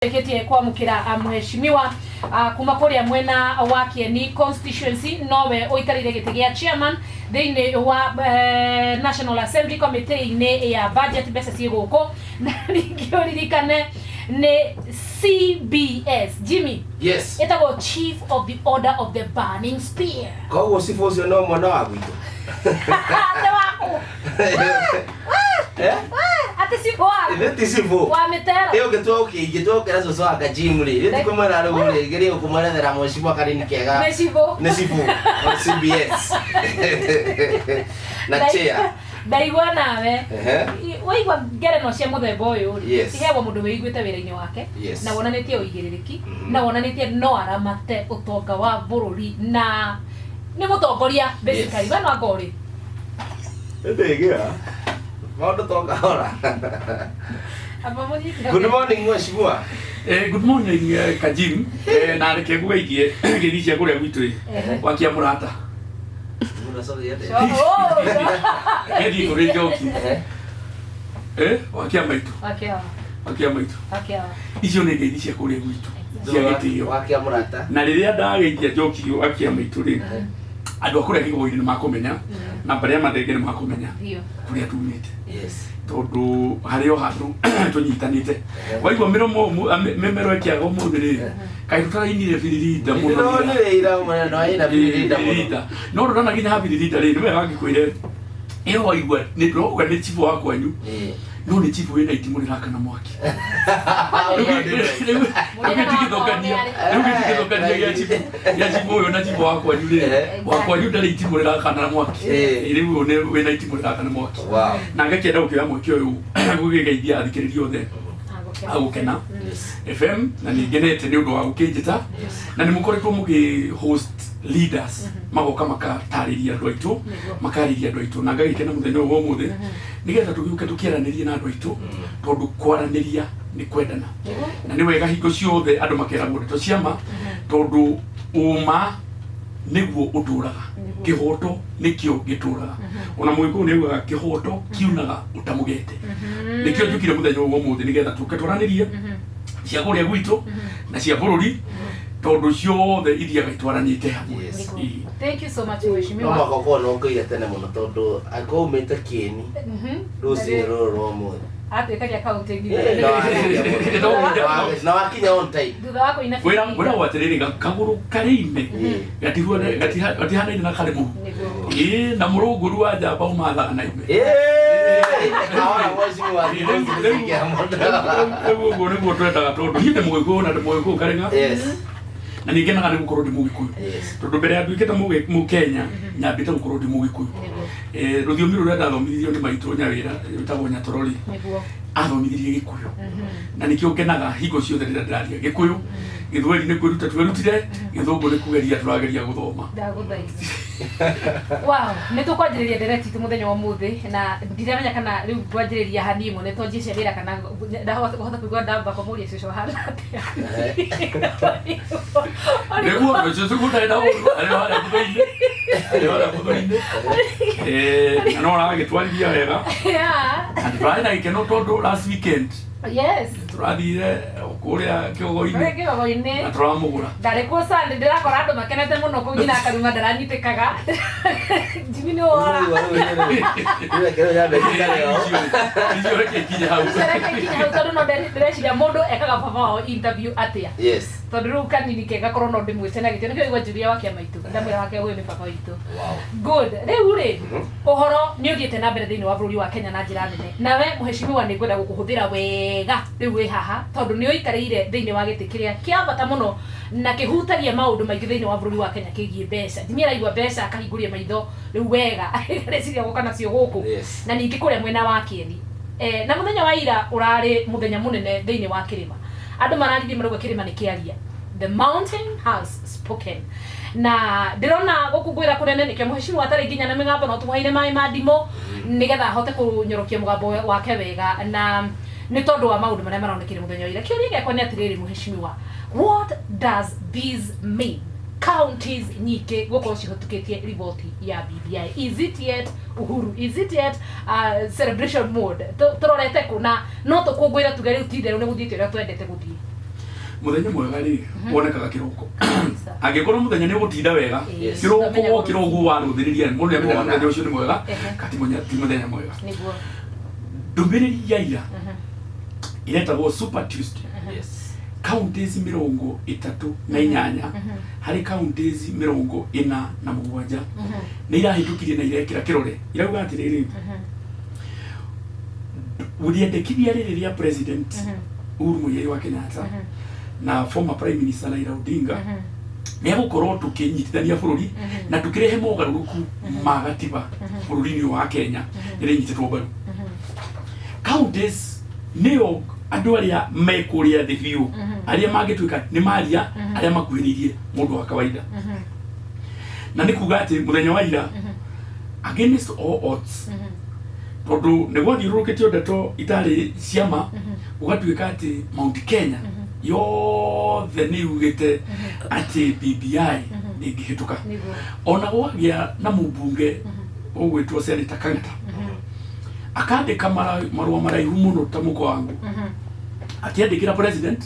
Ketie kwa mukira mheshimiwa kuma kuria mwena wa Kieni constituency nowe oikarire gite gia chairman thiini wa National Assembly Committee ine ya budget besa ciguko na ringioririkane ne CBS Jimmy. Yes. Etago Chief of the Order of the Burning Spear. Kwa sifosi no mwana wangu ito. Ate wako. Ate sipo wako. Ete sipo. Wa metero. Eo getoke na soso aka Jimmy. Ete kuma na rugule gere kumara na mheshimiwa Karini Kega. Ne sipo. Ne sipo. CBS. Na chair. Ndaigua nawe waigua ngerenwa cia muthemba uyu iheagwo mundu wiguite wira-ini wake na wonanitie uigiririki na wonanitie no aramate utonga wa bururi na ni mutongoria basically bana ngori ndegea maundu tonga hora. Good morning mheshimiwa. Good morning Kajim. Na reke gugaigie giricia kuria gwitu wakia murata. Edi kuri joki. Wakia maitu. Wakia maitu. Icio nĩ ngeithi cia kũrĩa gwitũ cia gĩtĩo. Wakia murata. Na rĩrĩa ndageithia joki wakia maitu rĩ, andũ a kũrĩa gĩgũi nĩ makũmenya na barĩa mathenge nĩ makũmenya kũrĩa tumĩte. Yes. Tondu harĩ o handũ tũnyitanĩte. Waigua mĩmero ĩkĩaga ũmũthĩ rĩ, kaĩ tũtarainire biririnda mũno. No nĩ ira mwana no ina biririnda mũno. No ndona nginya biririnda rĩ, nĩ wega ngĩkwĩre ĩyo waigua nĩ ndĩroiga nĩ chifu wa kwanyu. No nĩ chifu wĩna itimũ rĩrakana mwaki. Rĩu gĩa chifu ũyũ na chifu wa kwanyu rĩ, wa kwanyu ndarĩ itimũ rĩrakana mwaki. Rĩu wĩna itimũ rĩrakana mwaki. Na ngakĩenda gũkĩoya mwaki ũyũ gũgĩgeithia athikĩrĩria othe agũkena FM na nĩngenete nĩ ũndũ wa gũkĩnjĩta na nĩ mũkoretwo mũgĩ host leaders magoka makatarĩria andũ aitũ makarĩria andũ aitũ na ngagĩkena mũthenya ũyũ wa ũmũthĩ nĩgetha tũgĩũke tũkĩaranĩrie na andũ aitũ tondũ kwaranĩria nĩ kwendana na nĩ wega hingo ciothe andũ makeragwo ndeto ciama tondũ ũma nĩguo ũtũraga kĩhoto nĩkĩo gĩtũraga ona mũgĩkũyũ nĩ augaga kĩhoto kiunaga ũtamũgete nĩkĩo njũkire mũthenya ũyũ wa ũmũthĩ nĩgetha tũke twaranĩrie cia kũrĩa gwitũ na cia bũrũri tondu ciothe ithiaga itwaranĩte hamwe. Thank you so much mheshimiwa. No makoko no ngoire tene muno tondu akomete Kieni ruci roro mũthĩ atwikagia kaunti ngine na wakinya on time thutha wako ina wĩra watirĩrĩ kagũrũ karĩime gatihanaine na karĩ mũhu na mũrũngũru wa njamba ũmathaga na ime ũguo nĩguo twendaga tondũ hiĩ ndĩ mũgĩkũyũ na ndĩ mũgĩkũyũ karĩng'a na nĩngenaga nĩ gũkorwo ndĩ mũgĩkũyũ tondũ mbere ya nduĩkĩte mũkenya nyambĩte gũkorwo ndĩ mũgĩkũyũ rũthiomi rũrĩa ndathomithirio nĩ maitũ nyawĩra wĩtagwo Nyatorori athomithirie Gĩkũyũ na nĩkĩo ngenaga hingo ciothe rĩrĩa ndĩraria Gĩkũyũ Gĩthweri nĩ kwĩruta twĩrutire Gĩthũngũ nĩ kũgeria tũrageria gũthoma. Wow, nĩ tũkwanjĩrĩria ndereti tu mũthenya wa ũmũthĩ na ndiramenya kana rĩu twanjĩrĩria hanimo nĩ twanjĩcia wĩra kana ndahota kũigua ndamba kũmũria ciocio hana atĩa. Nĩguo ciocio gũtarĩ na ũndũ arĩ harĩa mũthũi-inĩ na no aragĩtwarithia wega na tũrarĩ na gĩkeno tondũ last weekend tũrathire kũrĩa kĩogo-inĩ na tũramũgũra ndarĩ kuo Sunday ndĩrakora andũ makenete mũno kũu nyina akaruma ndaranyitĩkaga Jimmy nĩ wora icio reke ikinye hau tondũ no ndĩreciria mũndũ ekaga baba wao interview atĩa tondũ rĩu kanini kegakorwo no ndĩmwĩte na gĩtĩo nĩkĩo igua njuria wakia maitũ ndamwĩra wake ũyũ nĩ baba witũ. Good. Rĩu rĩ ũhoro nĩ ũthiĩte na mbere thĩinĩ wa bũrũri wa Kenya na njĩra nene nawe mheshimiwa nĩ ngwenda gũkũhũthĩra wega rĩu wĩ haha tondũ nĩ ũikarĩire thĩinĩ wa gĩtĩ kĩrĩa kĩa bata mũno na kĩhutagia maũndũ maingĩ thĩinĩ wa bũrũri wa Kenya kĩgiĩ mbeca. Jimmy araigua mbeca akahingũria maitho rĩu wega rĩciria gũka nacio gũkũ na ningĩ kũrĩa mwena wa Kieni na mũthenya wa ira ũrarĩ mũthenya mũnene thĩinĩ wa kĩrĩma andũ mararirie marauga kĩrĩma nĩ kĩaria the mountain has spoken na ndĩrona gũkũngũĩra kũnene nĩkĩo mheshimiwa atarĩ nginya na mĩgambo no tũmũhaire maĩ ma ndimũ nĩgetha ahote kũnyorokia mũgambo wake wega na nĩ tondũ wa maũndũ marĩa maronekire mũthenya wa ira. Kĩũria gĩakwa nĩ atĩrĩrĩ mheshimiwa, what does this mean counties nyingĩ gũkorwo cihetũkĩtie riboti ya BBI? Is it yet Uhuru? Is it yet celebration mode? Tũrorete kũ na no tũkũngũĩra tuge rĩu ti therũ nĩ gũthiĩte ũrĩa twendete gũthiĩ? muthenya mwega ri wonekaga kiroko angikorwo muthenya ni gutinda wega kiroko wokira ugu waruthiriria mundu yamenya muthenya ucio ni mwega kati muthenya mwega niguo ndumĩrĩri ya ira iretagwo Super Tuesday. Counties 38 harĩ counties 47 nĩ irahĩtũkirie na irekĩra kĩrore irauga atĩrĩrĩ ũrĩendekithia rĩrĩ rĩa president Uhuru Muigai wa Kenyatta na former prime minister Raila Odinga nĩ gũkorwo tũkĩnyitithania bũrũri na tũkĩrehe mogarũrũku ma gatiba bũrũri-inĩ wa Kenya rĩrĩa inyitĩtwo mbaru. Counties nĩo andũ arĩa mekũrĩa thĩ biũ arĩa mangĩtuĩka nĩ maria arĩa makuhĩrĩirie mũndũ wa kawaida na nĩ kuga atĩ mũthenya wa ira against all odds tondũ nĩ gwathiũrũrũkĩtio ndeto itarĩ ciama ũgatuĩka atĩ Mount Kenya yothe nĩ yugĩte atĩ BBI nĩngĩhĩtũka ona gwagĩa na mũmbunge ũgwĩtwo Senator Kang'ata akandĩka marũa maraihu mũno ta mũko wangu akĩandĩkĩra president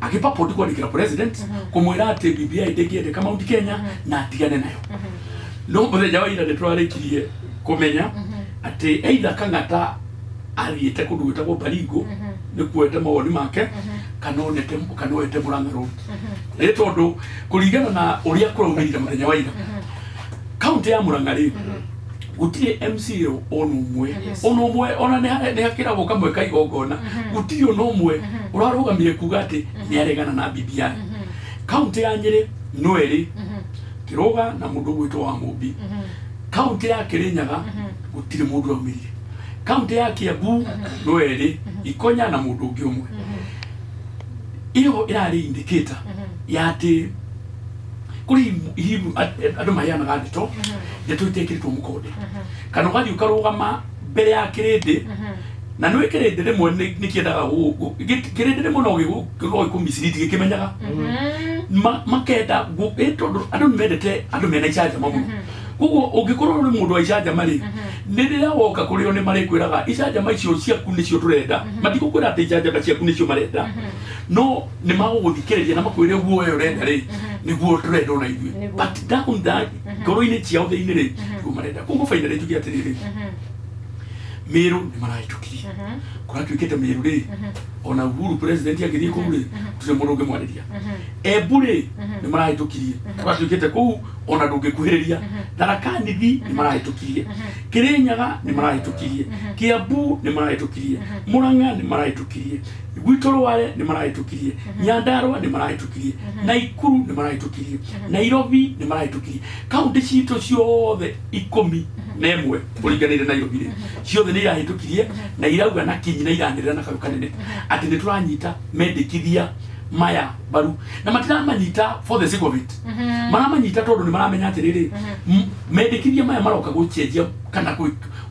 akĩpapoti kwandĩkĩra president kũmwĩra atĩ BBI ndĩngĩendeka Mount Kenya na atigane nayo no mũthenya wa ira nĩtwarĩkirie kũmenya atĩ either Kang'ata athiĩte kũndũ gwĩtagwo Baringo nĩ kuete mawoni make kana oete Murang'a Road nĩ tondũ kũringana na ũrĩa kũraumĩrire mũthenya wa ira kaunti ya Murang'a rĩ gutire MCA ono umwe ona nĩ hakĩragwo kamwe ka igongona gutire ono umwe ũrarũgamire kuga atĩ nĩ aregana na BBI. Kaunti ya Nyeri no eri Kiroga na mũndũ gwĩtwo wa Mũmbi. Kaunti ya Kirinyaga gutire mũndũ aumĩrire. Kaunti ya Kiambu no eri Ikonya na mũndũ ũngĩ ũmwe. Iyo irarĩ indicator ya atĩ kuri himu andũ maheanaga ndeto ndeto itekĩrĩtwo mũkonde kana ũgathiĩ ũkarũgama mbere ya kĩrĩndĩ na nĩ kĩrĩndĩ rĩmwe nĩ kĩendaga kĩrĩndĩ rĩmwe no gĩkũmiciriti gĩkĩmenyaga makenda tondũ andũ nĩ mendete andũ mena icanjama mũno koguo ũngĩkorwo nĩ mũndũ wa icanjama rĩ nĩ rĩrĩa woka kũrĩo nĩ marĩkwĩraga icanjama icio ciaku nĩcio tũrenda matigũkwĩra atĩ icanjama ciaku nĩcio marenda no nĩ magũgũthikĩrĩria na makwĩre guo we ũrenda rĩ nĩguo tũrenda ona ithuĩ but down that ngoro-inĩ ciao thĩinĩ rĩ nĩguo marenda koguo finally tuge atĩrĩrĩ Meru nĩ marahĩtũkirie kũratuĩkĩte Meru rĩ ona Uhuru president agĩthiĩ kũu rĩ tũrĩ mũndũ ũngĩmwarĩria Embu rĩ nĩ marahĩtũkirie kũratuĩkĩte kũu ona ndũngĩkuhĩrĩria Tharaka Nithi nĩ marahĩtũkirie Kirinyaga nĩ marahĩtũkirie Kiambu nĩ marahĩtũkirie Murang'a nĩ marahĩtũkirie Gwitũ Rware nĩ marahĩtũkirie Nyandarua nĩ marahĩtũkirie Naikuru nĩ marahĩtũkirie Nairobi nĩ marahĩtũkirie kaunti citũ ciothe 11 kũringanĩire Nairobi rĩ ciothe nĩ irahĩtũkirie na irauga na kinyi na iranĩrĩra na karu kanene atĩ nĩ tũranyita mendekithia maya baru na matiramanyita for the sake of it maramanyita tondũ nĩ maramenya atĩrĩrĩ mendekithia maya maroka gũcenjia kana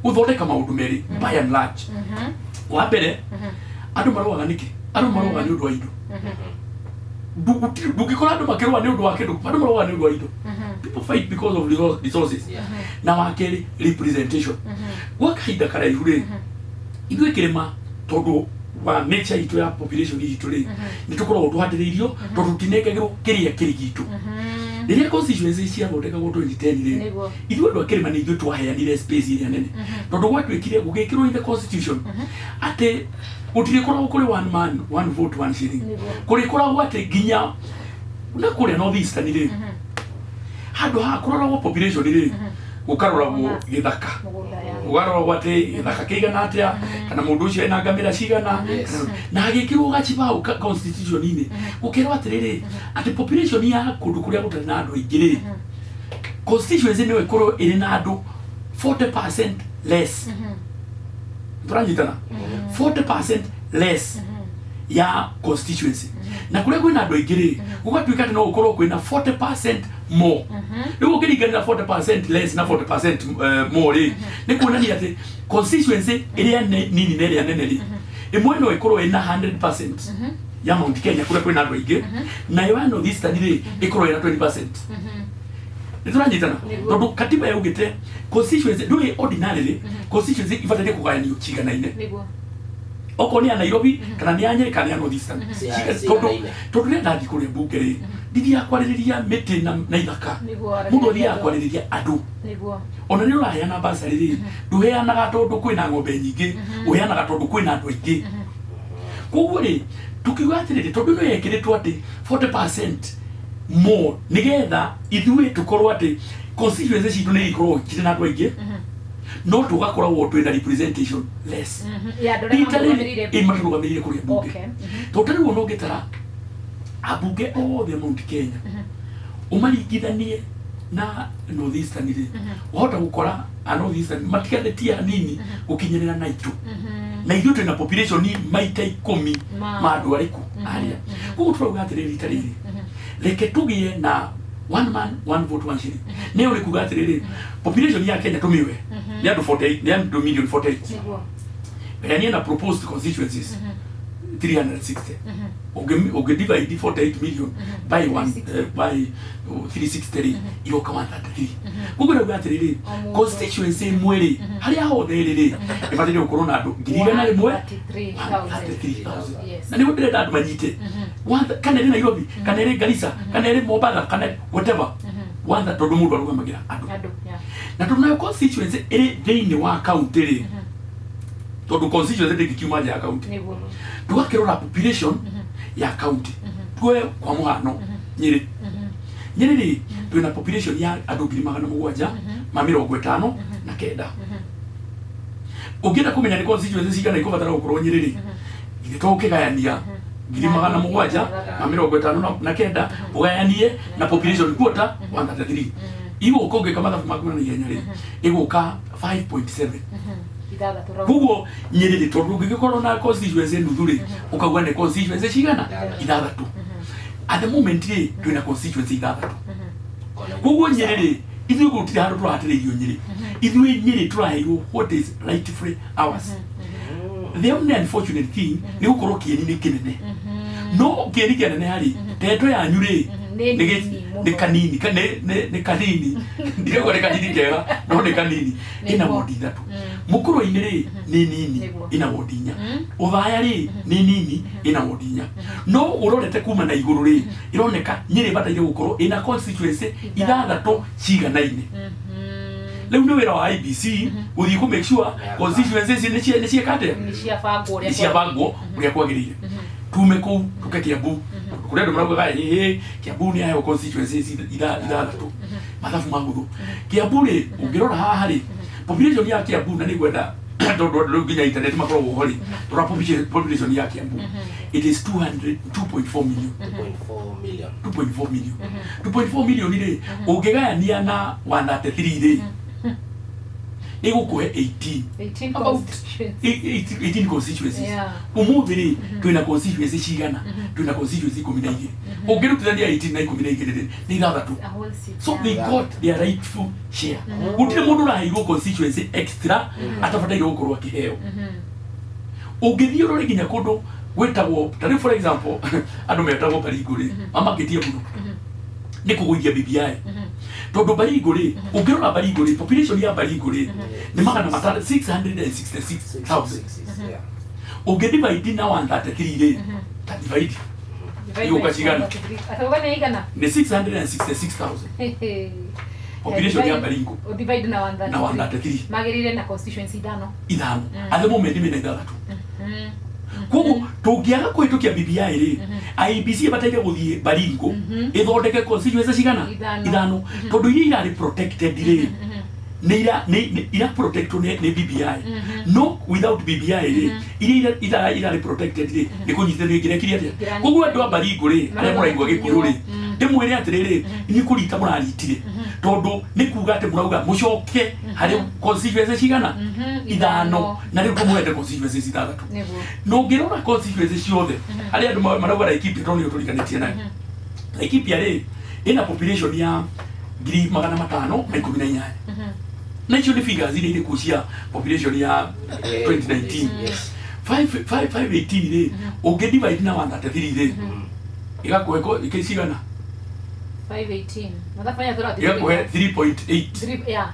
gũthondeka maũndũ merĩ by and large wa mbere andũ maroaga nĩkĩ andũ maroaga nĩ ũndũ wa indo ndũngĩkora andũ makĩrũa nĩ ũndũ wa kĩndũ andũ maroaga nĩ ũndũ wa indo people fight because of resources na wa kerĩ representation gwa kahinda karaihu rĩ ithuĩ kĩrĩma tondũ wa nature itũ ya population itũ rĩ nĩ tũkoragwo tũhatĩrĩirio tondũ tinengagĩrwo kĩrĩa kĩrĩ gitũ rĩrĩa constituency ciathondekagwo 2010 rĩ ithuĩ andũ a kĩrĩma nĩ ithuĩ twaheanire space ĩrĩa nene tondũ gwatuĩkire gũgĩkĩrwo in the constitution atĩ gũtirĩkoragwo kũrĩ one man one vote one shilling kũrĩkoragwo atĩ nginya na kũrĩa North Eastern rĩ handũ ha kũroragwo population rĩ gũkaroragwo gĩthaka ũgaroragwo atĩ gĩthaka kĩigana atĩa kana mũndũ ũcio ena ngamĩra cigana na agĩkĩrwo gaciba hau constitution-inĩ gũkerwo atĩrĩrĩ atĩ population ya kũndũ kũrĩa gũtarĩ na andũ aingĩ rĩ constituency nĩyo ĩkorwo ĩrĩ na andũ 40% less tũranyitana 40% less ya constituency na kũrĩa kwĩna andũ aingĩ rĩ gũgatuĩka atĩ no gũkorwo kwĩna 40% more rĩu ũkĩringana 40% less na 40% more rĩ nĩ kuonania atĩ constituency ĩrĩa nini na ĩrĩa nene rĩ ĩmwe no ĩkorwo ĩna 100% ya Mount Kenya kũrĩa kwĩna andũ aingĩ nayo ya North Eastern rĩ ĩkorwo ĩna 20%. Nĩtũranyitana tondũ katiba yaugĩte constituency ndũrĩ ordinarily constituency ibataire kũgayanio ciganaine oko ni Nairobi kana ni Nyeri kana North Eastern tondu nenda ngikure bunge ri ndithia kwaririria miti na ithaka mundu thia kwaririria andu ona ni uraheyana basari ri nduheyanaga tondu kwina ng'ombe nyingi uheyanaga tondu kwina andu aingi koguo ri tukiuga atiriri tondu no yekiritwo ati 40% more nigetha ithuĩ tukorwo ati constituency citu ni ikorwo kiri na andu aingi no tugakorwo twina representation less imarugamirire kuria bunge totari wono gitara abunge othe Mount Kenya umaringithanie na North Eastern ri uhota gukora a North Eastern matigathetia nini gukinyirira na itu na ithuĩ twina population ni maita 10 ma andu ariku aria koguo turauga atiriri tariri reke tugie na one man one vote one shilling neo ni kuga atiriri population ya Kenya tumiwe ni andu 48 ni andu million 48 yani na proposed constituencies 360 oge divide 48 million by 360 ilo kama 33 kugura gwatiriri constituency mwere hari aho theriri ibatire ukorwo na andu ngiriga na rimwe 33000 na ni gutire andu manyite kana ri Nairobi kana ri Garissa kana ri Mombasa kana whatever wanda tondu mundu arugamagira andu na tunayo constituency iri thiini wa county ri tondu constituency ndikiuma ya county tugakirora population ya county twe kwa muhano Nyeri Nyeri twina population ya andu 750 na kenda ukienda kumenya ni constituency cigana ikubatara gukorwo Nyeri igitokigayania 750 na kenda ugayanie na population quota 133 igo ukonge kama mathabu makuna na Nyeri iguka 5.7 kugo Nyeri tondu ngikorwo na constituency nuthuri ukagwa ne constituency cigana ithathatu at the moment twina constituency ithathatu kugo Nyeri ithuĩ gutire handu turahatĩrĩirio Nyeri ithuĩ Nyeri turaheirwo what is rightful ours the only unfortunate thing ni gukorwo kieni ni kinene no kieni kinene hari teto ya nyure ni kanini ni kanini ndirego ni kanini kega no ni kanini ina wodi thatu mukuru inere ni nini ina wodi nya uthaya ri ni nini ina wodi nya no urorete kuma na iguru ri ironeka Nyeri bataire gukorwo ina constituency ithathatu ciganaine leo ndio wira wa IBC uthi ku make sure constituencies ni ciekate ni ciabangwo uria kwagirire tume ku tukakia bu kuria ndo marago gai Kiambu ni ayo constituencies ithathatu mathabu maguthu Kiambu ri ungirora haha ri population ya Kiambu na ni gwenda ndo nginya internet makoro hori tora population ya Kiambu it is 2.4 million 2.4 million ri ungigayania na 133 ri igukuhe 18 constituencies umuthiri twina constituency cigana twina constituency 12 ungirutithania 18 na 12 ni ithathatu so they got their rightful share gutire mundu raheirwo constituency extra atabatairie gukorwo akiheo ungithii urore nginya kundu gwetagwo tari for example andu metagwo Baringuri amakitie muno ni kuguithia BBI tondu Baringuri ungirora Baringuri population ya Baringuri ni magana matatu 666,000 ungidivide na 133 ri divide yuka cigana ni 666,000 population ya Baringo divide na 133 magirire na constituency ithano at the moment ni ithathatu kugu tungiaga kwitukia BBI ri IBC bataire guthie Baringo ithondeke constituency cigana ithano tondu iria irari protected ri ni ira protected ni BBI no without BBI ri iria irari protected ri ni kunyitithania nginya kiria atia kugu andu a Baringo ri aria muraigua gikuru ri ndimwire atiriri ni kurita muraritire tondu ni kuga ati murauga mucoke hari constituency cigana ithano na riu tumwende constituency ithathatu no ngirora constituency ciothe hari andu marauga Laikipia tondu turiganitie nayo Laikipia ri ina population ya 518 na icio ni figures iria ikucia population ya 2019 518 ri ungidivide na 133 ri igakweko ikicigana 518 madafanya thora 3.8 yeah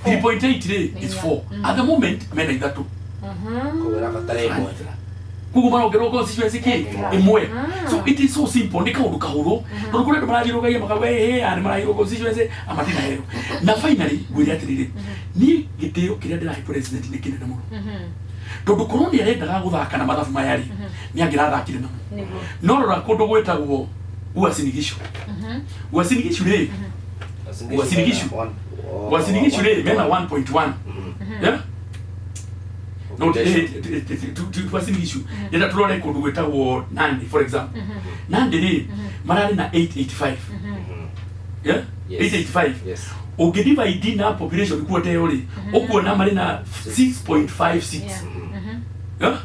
3.8 ri is 4 at the moment mena ithatu kuwera batare imwe kuko marogero constituency ki imwe. So it is so simple, ndika undu kahuru no kule marajirogaia makawe ari marajiro constituency amatina hero na finally gwiri atirire ni gitio kiria ndira president ni kinene muno tondu koroni arendaga guthaka na mathabu mayari ni angirathakire namo no rora kundu gwetagwo Uasinigishu Uasinigishu re Uasinigishu re mena 1.1 yeah no Uasinigishu nenda turore kundu gwetagwo Nandi for example Nandi re marari na 885 yeah 885 yes ukidiva ID na population kuwa teori ukuona mari na 6.56 yeah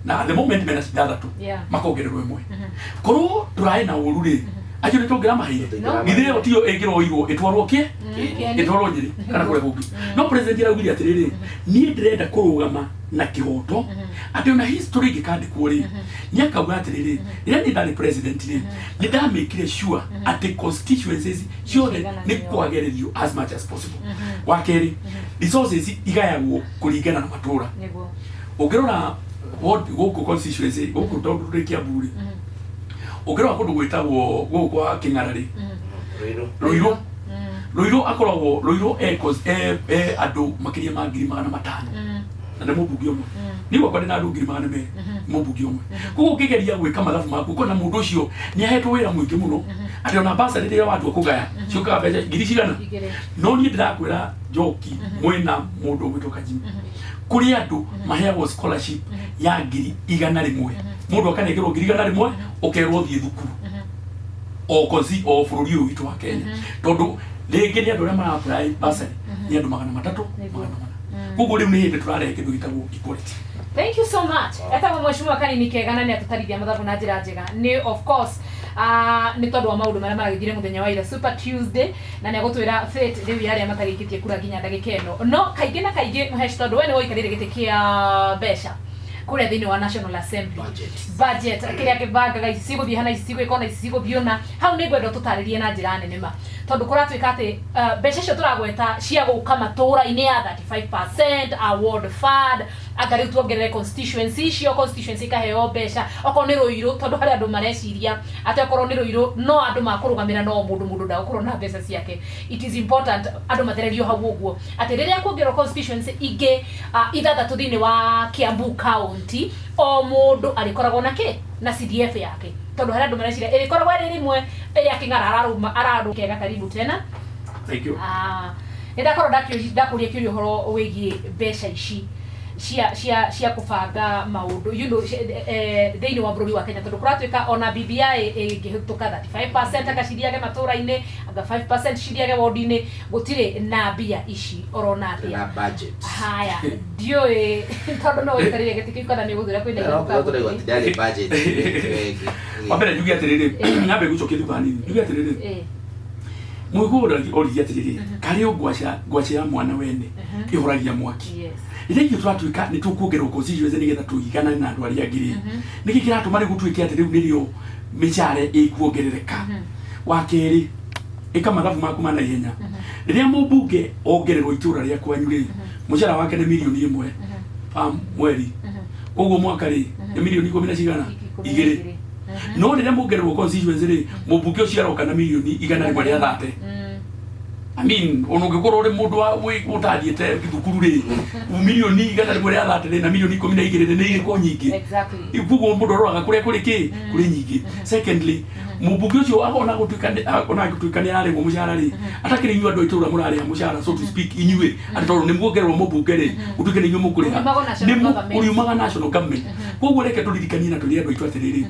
na the moment mena sidara tu makogererwo imwe koro turai na urure ajo nitongera mahire ngithire otio egiro igo etwarwo ke etwarwo njiri kana kure gugi no president ira ugiri atiriri ni ndirenda kurugama na kihoto ati ona history gikandikwo ri ni akauga atiriri ira ni ndari president ni ndamekire sure ati constituencies ciothe ni kwagererio as much as possible wakeri resources igayagwo kuringana na matura ukirora what goko constituency goko tondu Kiambu ukirwa kundu gwetagwo goko kwa Kingarari Ruiru akoragwo Ruiru equals andu makiria ma 500 na nä må mbunge å mwe nä gwakwa ndä na andå 200 må mbunge å mwe koguo å kä geria gwä ka mathabu maku kona må ndå å cio nä ahetwo wä ra må ingä må no atä ona mbaca rä rä watua kå gaya ciokaga mbeca 100 no niä ndä rakwä ra Njoki mwena må ndå å gwä two Kajimi kå rä andå maheagwo scholarship ya 100 må ndå akanegerwo 100 å kerwo thiä thukuru o bå rå ri å witå wa Kenya tondå rä ngä nä andå arä a marapply basari nä andå 300 koguo riu nä hä ndä tå rareke ndå gä equality. Thank you so much. Etagwo Mheshimiwa Kanini Kegana nä atåtarithia mathabu na njĩra njega nä of course nä tondå wa maå ndå marĩa maragĩthire mũthenya wa ira Super Tuesday na nä agåtwä ra rĩu yarĩa matagĩikä tie kura nginya ndagĩka ĩno no kaingĩ na kaingĩ Mhesh tondå we nĩ woikarĩre gĩtĩ kĩa mbeca kũrĩa thĩinĩ wa National Assembly budget kĩrĩa kĩbangaga ici cigũthiĩ hana ici cigwĩka na ici cigũthiĩ na hau nĩ ngwenda tũtarĩrie na njĩra nene ma tondũ kũratuĩka atĩ mbeca icio tũragweta cia gũka matũũra-inĩ ya 35% award fund anga rĩu tuongerere constituency icio constituency ikaheo mbeca okorwo nĩ Ruiru tondũ harĩ andũ mareciria atĩ okorwo nĩ Ruiru no andũ makũrũgamĩra no mũndũ ndagũkorwo na mbeca ciake it is important andũ mathererio hau ũguo atĩ rĩrĩa kuongererwo constituency ingĩ ithathatũ thĩinĩ wa Kiambu County o mũndũ arĩkoragwo na kĩ na CDF yake tondũ harĩ andũ mareciria ĩrĩkoragwo ĩrĩ rĩmwe ĩrĩa Kĩng'ara ararũma kega karibu tena. Thank you. Ndakorwo ndakũria kĩũria ũhoro wĩgiĩ mbeca ici cia kũbanga maũndũ thĩinĩ wa bũrũri wa Kenya tondũ kũratuĩka ona BBI ĩngĩhĩtũka 35% agacithiage matũũra-inĩ anga 5% cithiage wodi-inĩ gũtirĩ na mbia ici orona atĩa budget haya ndiũĩ tondũ no ũikarĩre gĩtĩ kĩu kana nĩ ũgũthĩra kwĩna budget wambere njuge atĩrĩrĩ nyambe gũcokia thutha hanini njuge atĩrĩrĩ mwĩgũragia origia atĩrĩrĩ karĩ o ngwaci ya mwana wene ĩhoragia mwaki ithĩ turatuĩka nĩ tũkuongererwo constituency nĩgetha tũigana na andũ arĩa angĩ nĩkĩ kĩratũma rĩu gũtuĩke atĩ rĩu nĩrĩo mĩcara ĩkuongerereka wa kerĩ ĩka mathabu maku ma naihenya rĩrĩa mũmbunge ongererwo itũũra rĩa kwanyu rĩ mũcara wake nĩ mirioni 1 mweri koguo mwaka rĩ nĩ mirioni 10 na cigana 2 no rĩrĩa mũongererwo constituency rĩ mũmbunge ũcio aroka na mirioni 130 I mean onongĩkorwo rĩ mũndũ wa ũtathiĩte thukuru rĩ mirioni 130 na mirioni 12 nĩ irĩkũ nyingĩ exactly koguo mũndũ aroraga kũrĩa kũrĩ kĩ kũrĩ nyingĩ secondly mũmbunge ũcio agona gũtuĩka nĩ ararĩhwo mũcara rĩ atakĩrĩ inyuĩ andũ a itũũra mũrarĩha mũcara so to speak inyuĩ atĩ tondũ nĩ muongererwo mũmbunge rĩ gũtuĩke nĩ inyuĩ mũkũrĩha ũriumaga national government koguo reke tũririkanie na tũrĩ andũ aitũ atĩrĩrĩ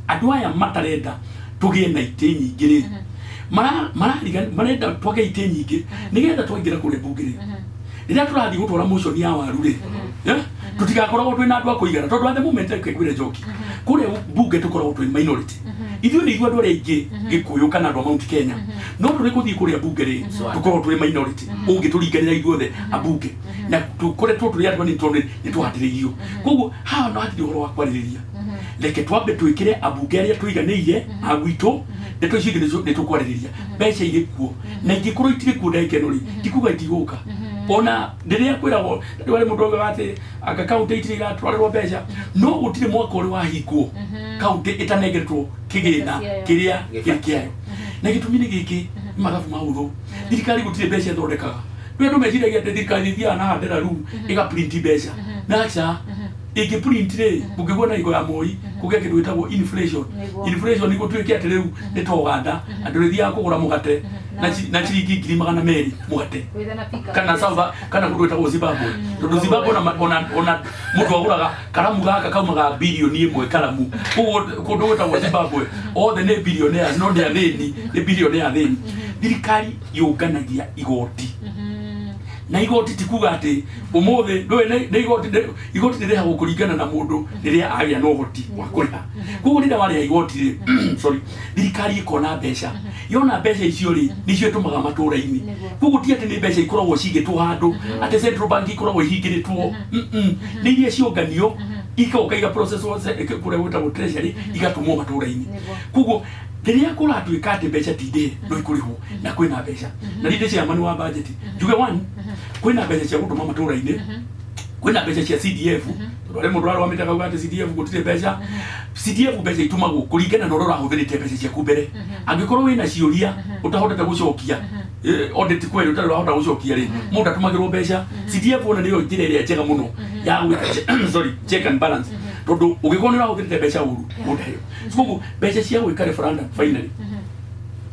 andũ aya matarenda tũgĩe na itĩ nyingĩ rĩ marenda twage itĩ nyingĩ nĩgetha twaingĩra kũrĩa mbunge rĩ rĩrĩa tũrathiĩ gũtwara motion ya waru rĩ tũtigakoragwo twĩna andũ a kũigana tondũ at the moment kwĩre Njoki kũrĩa mbunge tũkoragwo twĩ minority ithuĩ nĩ ithuĩ andũ arĩa aingĩ Gĩkũyũ kana andũ a Mount Kenya no tũrĩ gũthiĩ kũrĩa mbunge rĩ tũkoragwo twĩ minority ũngĩtũringanĩra ithuothe ambunge na tũkoretwo tũrĩ andũ anini tondũ nĩ twahatĩrĩirio koguo haha no hatirĩ ũhoro wa kwarĩrĩria reke twambe twĩkĩre ambunge arĩa tũiganĩire a gwitũ ndeto icio nĩ tũkwarĩrĩria mbeca irĩ kuo na ingĩkorwo itirĩ kuo ndagĩka ĩno rĩ ndikuga itigũka ona ndiria kwiragwo wale mundu wate aka county itira twarerwo mbeca no gutire mwaka uri wahingwo county itanegetwo kigina kiria kiayo na gitumi ni giki magabu mautho thirikari gutire mbeca thondekaga ndu meciragia ati thirikari thia na handera ru iga print mbeca na acha iki print re bugigwa na igo ya moi kugia kindu gitagwo inflation niko twike ati riu ni toganda andu thia kugura mugate na ciringi 200 mugate kana sauva kana kundu gitagwo Zimbabwe tondu Zimbabwe ona mundu aguraga karamu gaka kaumaga bilioni 1 karamu kundu gitagwo Zimbabwe othe ni billionaires no ni athini ni billionaire athini thirikari yunganagia igoti na igoti tikuga ati umuthe ndu igoti riha gukuringana na mundu riria agia no hoti wa kuriha kuko rira wari igoti sorry thirikari ikona mbeca yona mbeca icio ri nicio tumaga matura-ini kuko ti ati ni mbeca ikoragwo cigitwo handu ati central bank ikoragwo ihingiritwo ni iria cionganio ikaiga process wose kuria gwitagwo treasury igatumwo matura-ini kuko riria kuratuika ati mbeca tinde no ikurihwo na kwina mbeca na rinde cia manu wa budget juge one kwina mbeca cia gutuma matura-ini kwina mbeca cia CDF rore mundu arwa mitaka ugate CDF gutire mbeca CDF mbeca itumagwo kuringana na urora huthirite mbeca cia kumbere angikorwo wina ciuria utahotete gucokia audit kweli utarahota gucokia ri mundu atumagirwo mbeca CDF ona niyo njira iria njega muno ya sorry check and balance tondu ugikonera huthirite mbeca uru mundayo skugu mbeca cia gwika referendum finally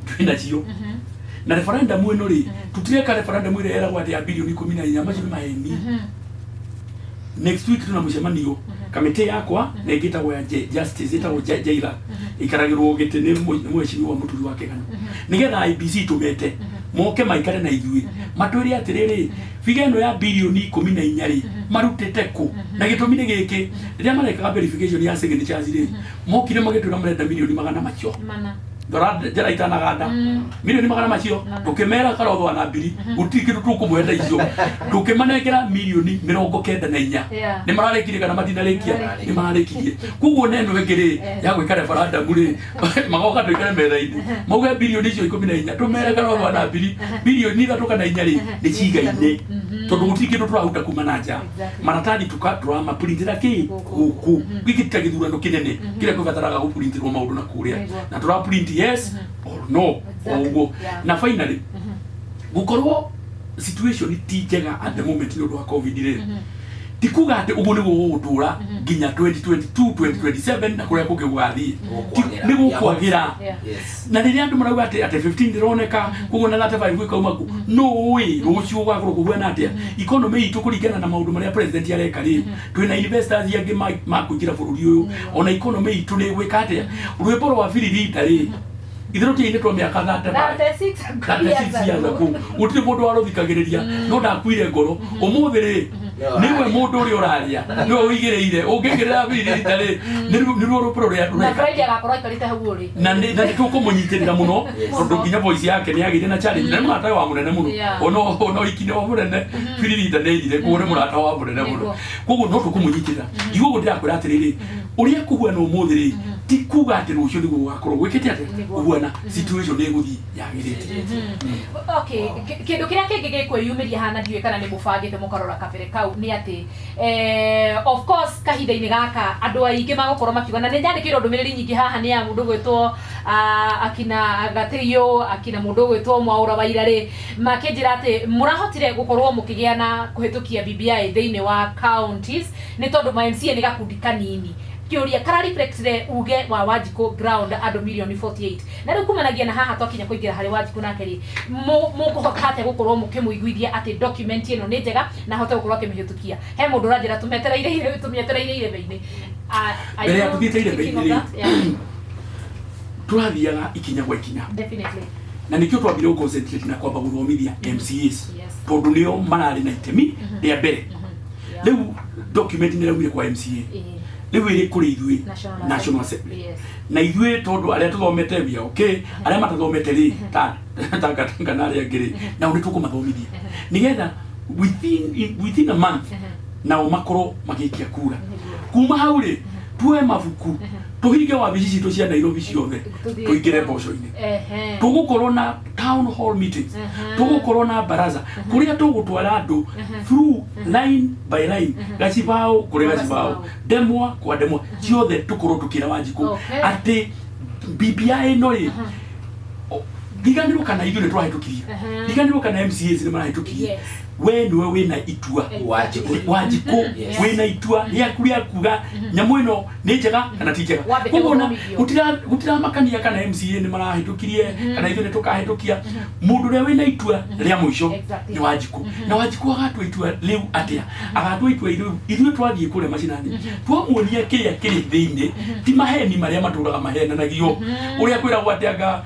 twina cio na referendum ino ri tutireka referendum ire era gwati ya bilioni 14 macio maheni next week tuna mucemanio kamite yakwa na igitagwo ya justice itagwo jaila ikaragirwo gite ni mweshimiwa muturi wa Kenya nigetha IBC tumete moke maikare na ithui matwiri atiriri figeno ya bilioni 14 ri marutete ku na gitumi ni giki riria mareka verification ya signatures ri mokire magitwira marenda milioni 100 macio dora jara itanaganda milioni 100 macio tukimera karotho na mbiri gutikiru tukumwenda icio tukimanegera milioni 94 ni mararekire kana matinalekia ni mararekirie kuguo neno wengire ya gwika referendum ri magoka twikare metha-ini mauge bilioni icio 14 tumere karotho na mbiri bilioni 3 kana 4 ri ni cigaine tondu gutikiru turahuta kumana nja maratathi tukatura maprintira ki guku gikita githurano kinene kire kubataraga guprintirwo maundu na kuria na tura print yes or no oguo na finally gukorwo situation ti njega at the moment no do covid ri tikuga ati ugu nigo gutura ginya 2022 2027 na kuria kugigwathi ni gukwagira na riria andu marauga ati 15 ndironeka kugo na 35 ikauma ku no way rucio gwakorwo kubuana atia economy itu kuringana na maundu maria president areka ri twina investors yangi makuingira bururi uyu ona economy itu ni gwika atia rwimbo rwa Filirita ri ithiro tiine twa miaka 36 years ago utire mundu warothikagiriria no ndakuire ngoro umuthi ri niwe mundu uri uraria niwe wigireire ungigirira Filirita ri niruo rupro ria na Friday agakorwo ikarite hau uri na tukumunyitirira muno tondu nginya voice yake ni agire na challenge na murata wa munene muno ono ikine wa munene Filirita ni ire kuone murata wa munene muno kuguo no tukumunyitirira igo gutira atiriri uria kuhuana umuthi ri ti kuga ati rucio ni gugakorwo gwikite ati uhuana situation ni guthi yagirite okay kindu kiria kingi gikwiyumiria hana ndiwe kana ni mubangite mukarora kabere kau ni ati of course kahinda-ini gaka andu aingi magokorwo makiugana ni nyandikirwo ndumiriri nyingi haha ni ya mundu gwitwo akina Gatirio akina mundu gwitwo Mwaura Waira ri makinjira ati murahotire gukorwo mukigia na kuhitukia BBI thiini wa counties ni tondu ma MCA ni gakundi kanini kiuria kara reflectire uge wa Wanjiku ground andu milioni 48 na riu kumanagia na haha twakinya kuingira hari Wanjiku nake ri mukuhokate gukorwo mukimuiguithia ati document ino ni njega na hote gukorwo akimihitukia he mundu uranjira tumetereire beini mbere ya tuthiite beini turathiaga ikinya gwa ikinya definitely na nikio twambire concentrate na kwamba guthomithia MCAs tondu nio marari na itemi ria mbere riu document ni raumire kwa MCA riu iri kuri ithui National Assembly na ithui tondu aria tuthomete bia okay aria matathomete ri tanga na aria ngiri na uri tukumathomithia nigetha within a month na umakoro magikia kura kuma hau ri tuwe mabuku tuhinge wabici citu cia Nairobi ciothe tuingire mboco-ini tugukorwo na town hall meetings tugukorwo na baraza kuria tugutwara andu through line by line gacibao kuri gacibao demwa kwa demwa ciothe tukorwo tukira Wanjiku ati BBI ino ri diganirwo kana ithuĩ nĩ twahĩtũkirie diganirwo kana MCAs nĩ marahĩtũkirie we niwe wĩna itua Wanjiku wĩna itua rĩa kuga nyamũ ĩno nĩ njega kana ti njega kuona gutiramakania kana MCA nĩ marahĩtũkirie kana ithuĩ nĩ tũkahĩtũkia mũndũ ũrĩa wĩna itua rĩa mũico nĩ Wanjiku na Wanjiku agatua itua rĩu atĩa agatua itua ithuĩ twathiĩ kũrĩa macinani twamuonia kĩrĩa kĩrĩ thĩinĩ ti maheni marĩa matũraga mahenanagio ũrĩa kwĩragwo atĩanga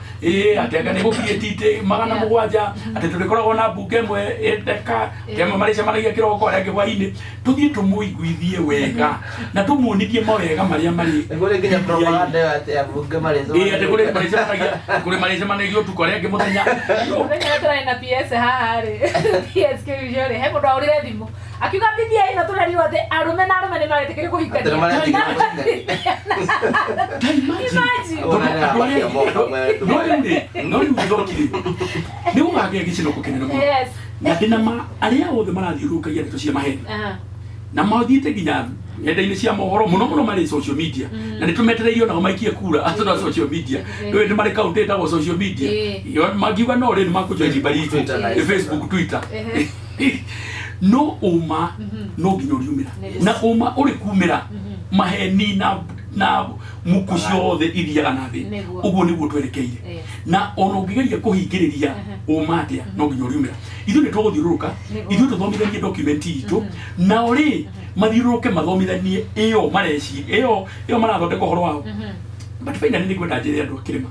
atĩanga nĩ gũkinyĩtite 700 atĩ tũrĩkoragwo na mbunge ĩmwe ĩndeka kema marisha maragia kiroko arĩa hwainĩ tuthie tumuiguithie wega na tumuonithie mawega marĩa marĩ ngore nginya propaganda ya mbunge marisha ate kuri marisha managio tukorege muthenya muthenya na PS haha rĩ PS kĩjore he mũndũ aurire thimũ akiuga BBI ĩno tũrariwa atĩ arũme na arũme nĩ maretĩkĩra kũhikania nĩ ũgagĩa gĩcino kũkenera mũno na ndinama arĩa othe marathiũrũrũkagia ndeto cia maheni na mathiĩte nginya nenda-inĩ cia mohoro mũno marĩ social media na nĩ tũmetereirio nao maikie kura atũra social media nĩ marĩ kaunti ĩtagwo social media magiuga no rĩ nĩ makũjoini Baritu Facebook Twitter no uma no nginya ũriumĩra na uma ũrĩ kumĩra maheni na muku ciothe ithiaga na thĩ ũguo nĩguo twerekeire na ona ũngĩgeria kũhingĩrĩria uma atĩa no nginya ũriumĩra ithuĩ nĩ tũgũthiũrũrũka ithuĩ tũthomithanie document itũ na ũrĩ mathiũrũrũke mathomithanie ĩyo mareci ĩyo marathondeka ũhoro wao but finally nĩ kwenda njĩra andũ kĩrĩma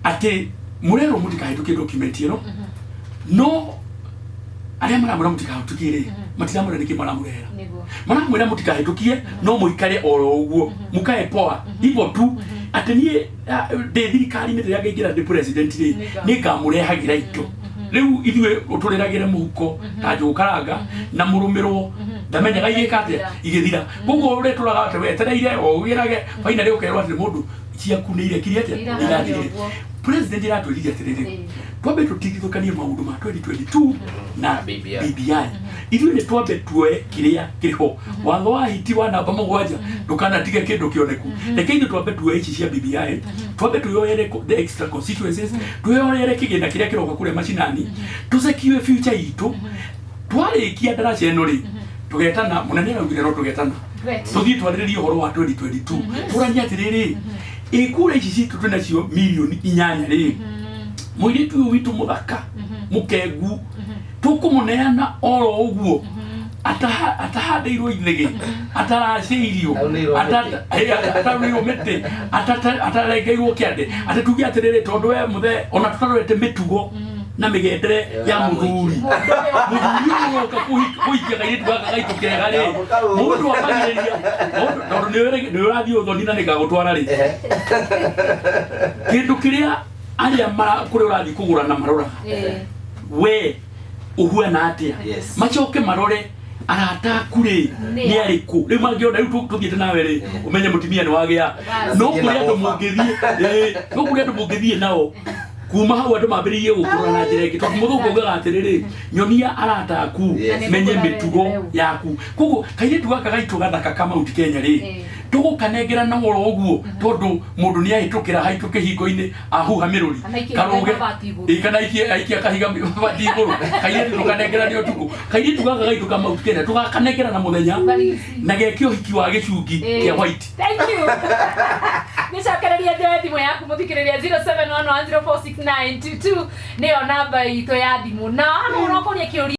atĩ mũrerwo mũtikahĩtũkie document ĩno no arĩa maramwĩra mũtikahĩtũkie matiramwĩra nĩkĩ maramũrehera maramwĩra mũtikahĩtũkie no mũikare oro ũguo mũkae poa hivyo tu atĩ niĩ ndĩ thirikari-inĩ rĩrĩa ngaingĩra ndĩ president rĩ nĩ ngamũrehagĩra indo rĩu ithuĩ ũtũrĩragĩre mũhuko ta njũgũ karanga na mũrũmĩrwo ndamenyaga igĩka atĩa igĩthira koguo ũrĩa tũraga atĩ wetereire o ũgĩrage finally ũkerwo atĩ mũndũ ciaku nĩ irekirie atĩa irathire president iratwĩrire atĩrĩrĩ twambe tũtigithũkanie maũndũ ma 2022 na BBI ithuĩ nĩ twambe tuoe kĩrĩa kĩrĩho watho wa hiti wa namba 7 ndũkanatige kĩndũ kĩoneku reke ithuĩ twambe tuoe ici cia BBI twambe tuoere the extra constituencies tuoere kĩgĩna kĩrĩa kĩroka kũrĩa macinani tũcekiwe future itũ twarĩkia ndaraca ĩno rĩ tũgetana mũnene araugire no tũgetana tũthiĩ twarĩrĩrie ũhoro wa 2022 tũrania atĩrĩrĩ ikura ici citu twĩnacio milioni 8 rĩ mũirĩtu ũyũ witũ mũthaka mũkengu tũkũmũneana oro ũguo atahandĩirwo ithĩgĩ ataracĩirio atarũirwo mĩtĩ atarengeirwo kĩande atĩ tuge atĩrĩrĩ tondũ we mũthe ona tũtarorete mĩtugo na mĩgendere ya mũthuri ũroka kũhikia kairĩtu gaka gaitũ kega rĩ mũndũ amagĩrĩria tondũ nĩ ũrathiĩ ũthoni na nĩngagũtwara rĩ kĩndũ kĩrĩa arĩa kũrĩa ũrathiĩ kũgũra na marora we ũhuana atĩa macoke marore arata kure nĩ arĩkũ rĩu mangĩona rĩu tũthiĩte nawe rĩ ũmenye mũtumia nĩ wagĩa no kũrĩ andũ mũngĩthiĩ nao kuma hau andũ mambĩrĩirie gũkũrana na njĩra ĩngĩ tondũ mũthũngũ augaga atĩrĩrĩ nyonia arata aku menye mĩtugo yaku koguo kairĩtu gaka gaitũ gathaka ka Mount Kenya rĩ tũgũkanengera na oro ũguo tondũ mũndũ nĩ ahĩtũkĩra haitũ kĩhingo-inĩ ahuha mĩrũri karoge kana aikia kahiga bati igũrũ kairĩtu tũkanengera nĩ ũtukũ kairĩtu gaka gaitũ ka Mount Kenya tũgakanengera na mũthenya na gekĩ ũhiki wa gĩcungi kĩa white. Thank you. Nicokereria njoe thimũ yaku mũthikĩrĩria 0711046922 nĩyo namba itũ ya thimũ na no ũrokoria kĩũria